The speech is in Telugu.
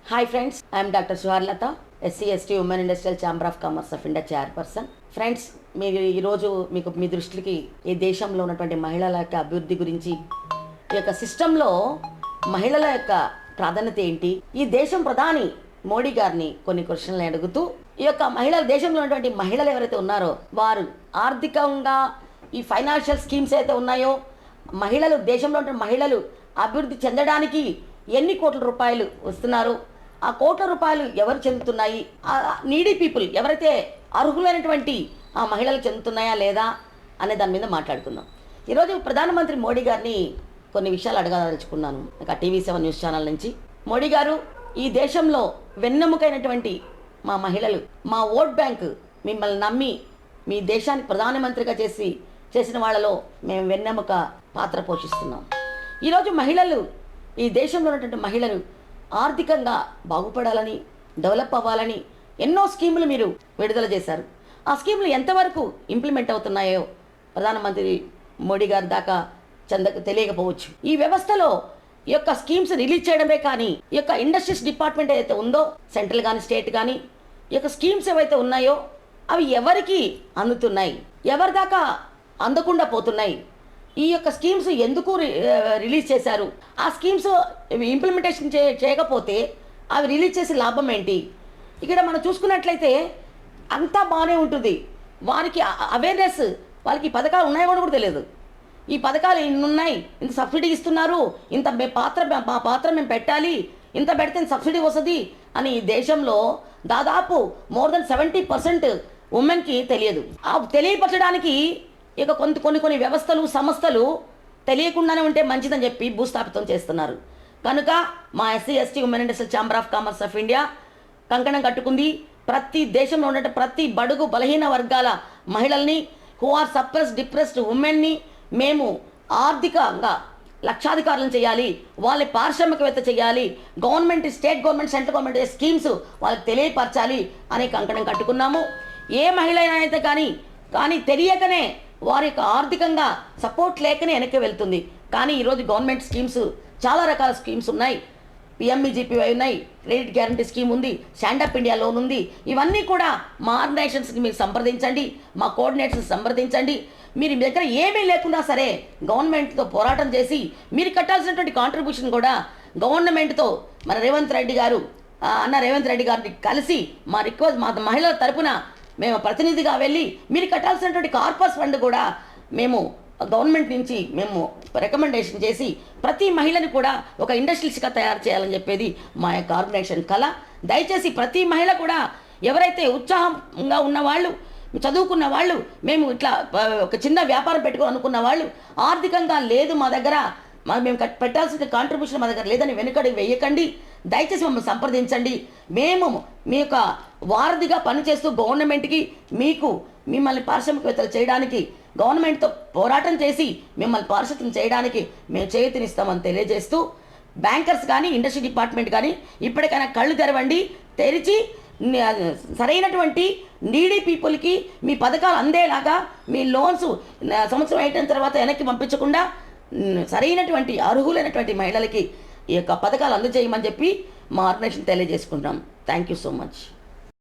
Hi friends, I'm doctor Suharlatha, SC ST women industrial chamber of commerce of India chairperson. Friends, మీరు ఈరోజు మీ దృష్టికి ఈ దేశంలో ఉన్నటువంటి మహిళల యొక్క అభివృద్ధి గురించి, ఈ యొక్క సిస్టంలో మహిళల యొక్క ప్రాధాన్యత ఏంటి, ఈ దేశం ప్రధాని మోడీ గారిని కొన్ని క్వశ్చన్లు అడుగుతూ, ఈ యొక్క దేశంలో ఉన్నటువంటి మహిళలు ఎవరైతే ఉన్నారో వారు ఆర్థికంగా ఈ ఫైనాన్షియల్ స్కీమ్స్ అయితే ఉన్నాయో, దేశంలో ఉన్న మహిళలు అభివృద్ధి చెందడానికి ఎన్ని కోట్ల రూపాయలు వస్తున్నారు, ఆ కోట్ల రూపాయలు ఎవరు చెందుతున్నాయి, నీడీ పీపుల్ ఎవరైతే అర్హులైనటువంటి ఆ మహిళలు చెందుతున్నాయా లేదా అనే దాని మీద మాట్లాడుకుందాం. ఈరోజు ప్రధానమంత్రి మోడీ గారిని కొన్ని విషయాలు అడగదలుచుకున్నాను. TV7 న్యూస్ ఛానల్ నుంచి. మోడీ గారు, ఈ దేశంలో వెన్నెముకైనటువంటి మా మహిళలు, మా ఓట్ బ్యాంక్, మిమ్మల్ని నమ్మి మీ దేశానికి ప్రధానమంత్రిగా చేసిన వాళ్ళలో మేము వెన్నెముక పాత్ర పోషిస్తున్నాం. ఈరోజు మహిళలు, ఈ దేశంలో ఉన్నటువంటి మహిళలు ఆర్థికంగా బాగుపడాలని, డెవలప్ అవ్వాలని ఎన్నో స్కీములు మీరు విడుదల చేశారు. ఆ స్కీములు ఎంతవరకు ఇంప్లిమెంట్ అవుతున్నాయో ప్రధానమంత్రి మోడీ గారి దాకా తెలియకపోవచ్చు. ఈ వ్యవస్థలో ఈ యొక్క స్కీమ్స్ రిలీజ్ చేయడమే కానీ, ఈ యొక్క ఇండస్ట్రీస్ డిపార్ట్మెంట్ ఏదైతే ఉందో, సెంట్రల్ కానీ స్టేట్ కానీ, ఈ యొక్క స్కీమ్స్ ఏవైతే ఉన్నాయో అవి ఎవరికి అందుతున్నాయి, ఎవరి దాకా అందకుండా పోతున్నాయి, ఈ యొక్క స్కీమ్స్ ఎందుకు రిలీజ్ చేశారు, ఆ స్కీమ్స్ ఇంప్లిమెంటేషన్ చేయకపోతే అవి రిలీజ్ చేసే లాభం ఏంటి? ఇక్కడ మనం చూసుకున్నట్లయితే అంతా బాగానే ఉంటుంది. వారికి అవేర్నెస్, వాళ్ళకి ఈ పథకాలు ఉన్నాయో కూడా తెలియదు. ఈ పథకాలు ఇన్ని ఉన్నాయి, ఇంత సబ్సిడీ ఇస్తున్నారు, ఇంత మా పాత్ర మేము పెట్టాలి, ఇంత పెడితే సబ్సిడీ వస్తుంది అని ఈ దేశంలో దాదాపు మోర్ దెన్ 70% ఉమెన్కి తెలియదు. ఆ తెలియపరచడానికి ఇక కొన్ని వ్యవస్థలు, సంస్థలు తెలియకుండానే ఉంటే మంచిదని చెప్పి భూస్థాపితం చేస్తున్నారు. కనుక మా SC ST women industrial chamber of commerce of India కంకణం కట్టుకుంది. ప్రతి దేశంలో ఉన్న ప్రతి బడుగు బలహీన వర్గాల మహిళల్ని, హూ ఆర్ సప్రెస్డ్ డిప్రెస్డ్ ఉమెన్ని మేము ఆర్థికంగా లక్షాధికారులను చేయాలి, వాళ్ళని పారిశ్రామికవేత్త చేయాలి, government, state government, central government schemes వాళ్ళకి తెలియపరచాలి అనే కంకణం కట్టుకున్నాము. ఏ మహిళ అయితే కానీ తెలియకనే, వారి యొక్క ఆర్థికంగా సపోర్ట్ లేకనే వెనక్కి వెళ్తుంది. కానీ ఈరోజు గవర్నమెంట్ స్కీమ్స్, చాలా రకాల స్కీమ్స్ ఉన్నాయి. PMEGPY ఉన్నాయి, క్రెడిట్ గ్యారంటీ స్కీమ్ ఉంది, స్టాండప్ ఇండియా లోన్ ఉంది. ఇవన్నీ కూడా మా ఆర్గనైజేషన్స్ని మీరు సంప్రదించండి, మా కోఆర్డినేటర్స్ సంప్రదించండి. మీ దగ్గర ఏమీ లేకున్నా సరే గవర్నమెంట్తో పోరాటం చేసి మీరు కట్టాల్సినటువంటి కాంట్రిబ్యూషన్ కూడా గవర్నమెంట్తో మన రేవంత్ రెడ్డి గారిని కలిసి మా మహిళల తరపున మేము ప్రతినిధిగా వెళ్ళి మీరు కట్టాల్సినటువంటి కార్పస్ ఫండ్ కూడా మేము గవర్నమెంట్ నుంచి మేము రికమెండేషన్ చేసి ప్రతి మహిళని కూడా ఒక ఇండస్ట్రీస్గా తయారు చేయాలని చెప్పేది మా యొక్క ఆర్గనైజేషన్ కళ. దయచేసి ప్రతి మహిళ కూడా, ఎవరైతే ఉత్సాహంగా ఉన్నవాళ్ళు, చదువుకున్న వాళ్ళు, మేము ఇట్లా ఒక చిన్న వ్యాపారం పెట్టుకోవాలి అనుకున్న వాళ్ళు, ఆర్థికంగా లేదు మా దగ్గర, మేము పెట్టాల్సిన కాంట్రిబ్యూషన్ మా దగ్గర లేదని వెనుకడికి వేయకండి. దయచేసి మమ్మల్ని సంప్రదించండి. మేము మీ యొక్క వారధిగా పనిచేస్తూ గవర్నమెంట్కి, మిమ్మల్ని పారిశ్రామికవేత్తలు చేయడానికి, గవర్నమెంట్తో పోరాటం చేసి మిమ్మల్ని పారిశ్రామికం చేయడానికి మేము చేయూతనిస్తామని తెలియజేస్తూ, బ్యాంకర్స్ కానీ, ఇండస్ట్రీ డిపార్ట్మెంట్ కానీ ఇప్పటికైనా కళ్ళు తెరిచి సరైనటువంటి నీడీ పీపుల్కి మీ పథకాలు అందేలాగా, మీ లోన్స్ సంవత్సరం అయిన తర్వాత వెనక్కి పంపించకుండా సరైనటువంటి అర్హులైనటువంటి మహిళలకి ఈ యొక్క పథకాలు అందజేయమని చెప్పి మా ఆర్గనైజేషన్ తెలియజేసుకుంటాం. Thank you so much.